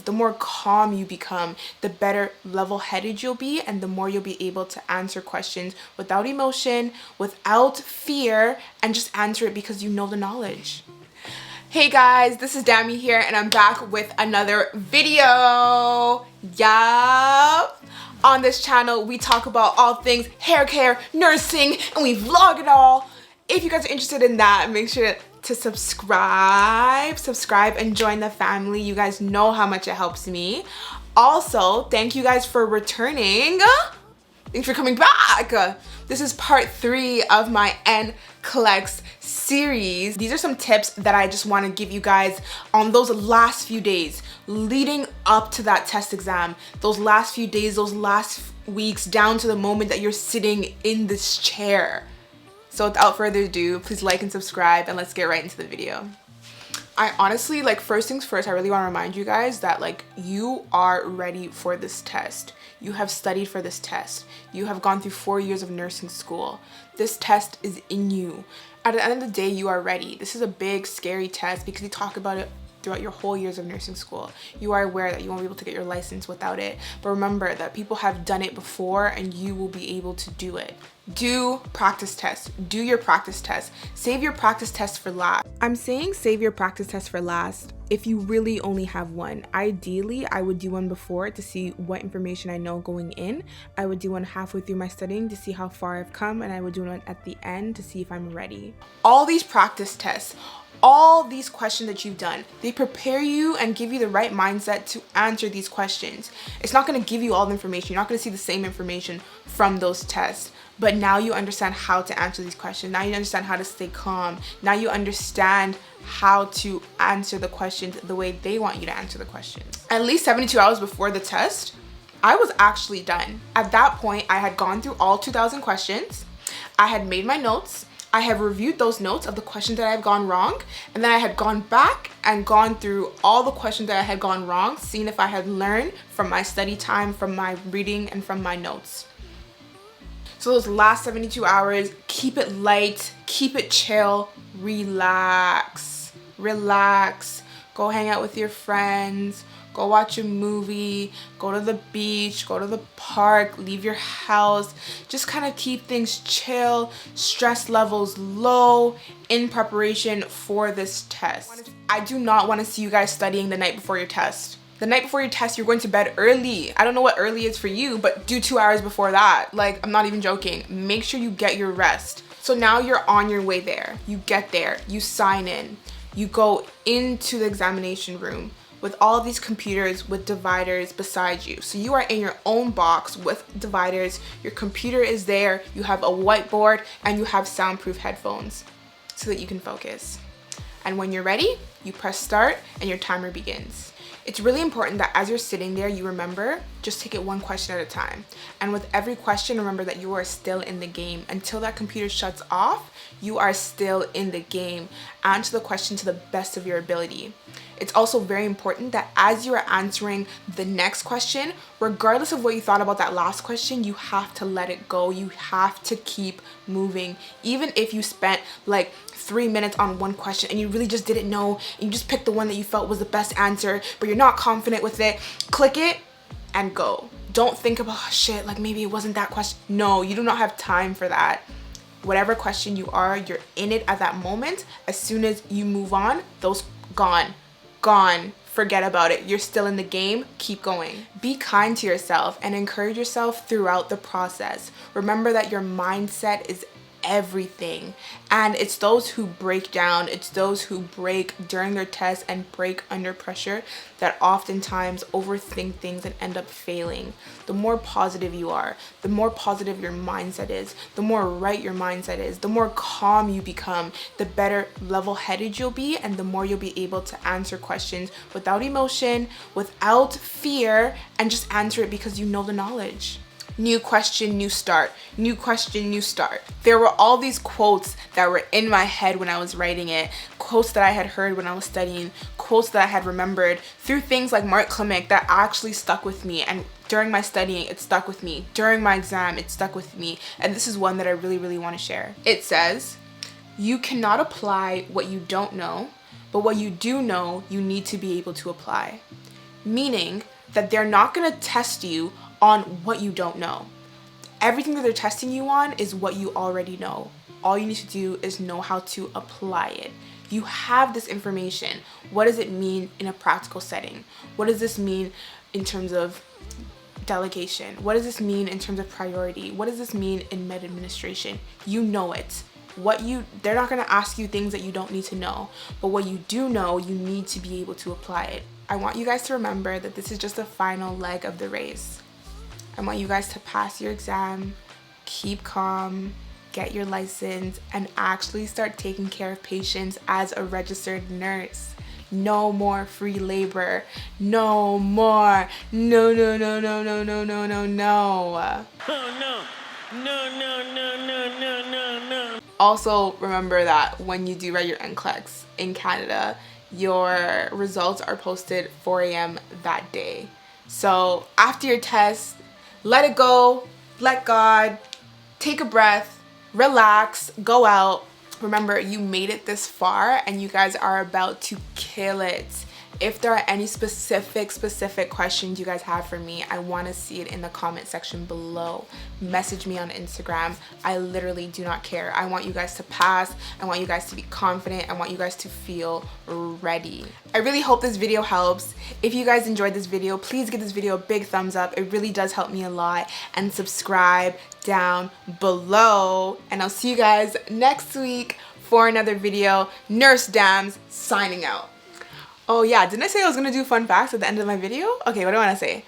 the more calm you become, the better level-headed you'll be, and the more you'll be able to answer questions without emotion, without fear, and just answer it because you know the knowledge. Hey guys, this is Dami here, and I'm back with another video. Yup. On this channel, we talk about all things hair care, nursing, and we vlog it all. If you guys are interested in that, make sure to subscribe and join the family. You guys know how much it helps me. Also, thank you guys for returning. Thanks for coming back. This is part 3 of my NCLEX series. These are some tips that I just want to give you guys on those last few days leading up to that test exam. Those last few days, those last weeks, down to the moment that you're sitting in this chair. So without further ado, please like and subscribe, and let's get right into the video. I honestly, first things first, I really want to remind you guys that you are ready for this test. You have studied for this test. You have gone through 4 years of nursing school. This test is in you. At the end of the day, you are ready. This is a big, scary test because you talk about it throughout your whole years of nursing school. You are aware that you won't be able to get your license without it. But remember that people have done it before and you will be able to do it. Do practice tests. Do your practice test. Save your practice test for last. I'm saying save your practice test for last if you really only have one. Ideally, I would do one before to see what information I know going in. I would do one halfway through my studying to see how far I've come, and I would do one at the end to see if I'm ready. All these practice tests, all these questions that you've done, they prepare you and give you the right mindset to answer these questions. It's not going to give you all the information. You're not going to see the same information from those tests. But now you understand how to answer these questions. Now you understand how to stay calm. Now you understand how to answer the questions the way they want you to answer the questions. At least 72 hours before the test, I was actually done. At that point, I had gone through all 2,000 questions. I had made my notes. I have reviewed those notes of the questions that I have gone wrong, and then I had gone back and gone through all the questions that I had gone wrong, seeing if I had learned from my study time, from my reading, and from my notes. So those last 72 hours, keep it light, keep it chill, relax. Go hang out with your friends, go watch a movie, go to the beach, go to the park, leave your house. Just kind of keep things chill, stress levels low in preparation for this test. I do not want to see you guys studying the night before your test. The night before your test, you're going to bed early. I don't know what early is for you, but do 2 hours before that. I'm not even joking. Make sure you get your rest. So now you're on your way there. You get there, you sign in, you go into the examination room with all these computers with dividers beside you. So you are in your own box with dividers. Your computer is there, you have a whiteboard, and you have soundproof headphones so that you can focus. And when you're ready, you press start and your timer begins. It's really important that as you're sitting there, you remember, just take it one question at a time. And with every question, remember that you are still in the game. Until that computer shuts off, you are still in the game. Answer the question to the best of your ability. It's also very important that as you are answering the next question, regardless of what you thought about that last question, you have to let it go. You have to keep moving. Even if you spent 3 minutes on one question and you really just didn't know, and you just picked the one that you felt was the best answer, but you're not confident with it, click it and go. Don't think about, oh, shit, maybe it wasn't that question. No, you do not have time for that. Whatever question you are, you're in it at that moment. As soon as you move on, those gone. Forget about it. You're still in the game. Keep going. Be kind to yourself and encourage yourself throughout the process. Remember that your mindset is everything, and it's those who break down, it's those who break during their tests and break under pressure that oftentimes overthink things and end up failing. The more positive you are, the more positive your mindset is, the more right your mindset is, the more calm you become, the better level-headed you'll be, and the more you'll be able to answer questions without emotion, without fear, and just answer it because you know the knowledge. New question, new start. New question, new start. There were all these quotes that were in my head when I was writing it, quotes that I had heard when I was studying, quotes that I had remembered through things like Mark Klimek that actually stuck with me. And during my studying, it stuck with me. During my exam, it stuck with me. And this is one that I really, really want to share. It says, "You cannot apply what you don't know, but what you do know, you need to be able to apply. meaning that they're not going to test you on what you don't know. Everything that they're testing you on is what you already know. All you need to do is know how to apply it. You have this information. What does it mean in a practical setting? What does this mean in terms of delegation? What does this mean in terms of priority? What does this mean in med administration? You know it. They're not going to ask you things that you don't need to know, but what you do know, you need to be able to apply it. I want you guys to remember that this is just the final leg of the race. I want you guys to pass your exam, keep calm, get your license, and actually start taking care of patients as a registered nurse. No more free labor. No more. No, no, no, no, no, no, no, no, no. Oh, no. No, no, no, no, no, no, no. Also, remember that when you do write your NCLEX in Canada, your results are posted 4 a.m. that day. So after your test, let it go, let God, take a breath, relax, go out. Remember, you made it this far and you guys are about to kill it. If there are any specific questions you guys have for me, I want to see it in the comment section below. Message me on Instagram. I literally do not care. I want you guys to pass. I want you guys to be confident. I want you guys to feel ready. I really hope this video helps. If you guys enjoyed this video, please give this video a big thumbs up. It really does help me a lot. And subscribe down below. And I'll see you guys next week for another video. Nurse Dams signing out. Oh yeah, didn't I say I was gonna do fun facts at the end of my video? Okay, what do I wanna say?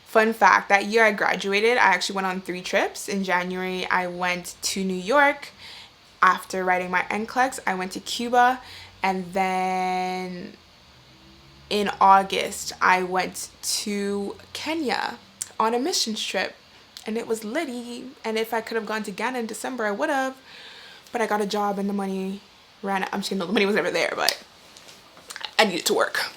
Fun fact, that year I graduated, I actually went on 3 trips. In January, I went to New York. After writing my NCLEX, I went to Cuba. And then in August, I went to Kenya on a missions trip. And it was litty. And if I could have gone to Ghana in December, I would have. But I got a job and the money ran out. I'm just kidding, no, the money was never there, but I needed to work.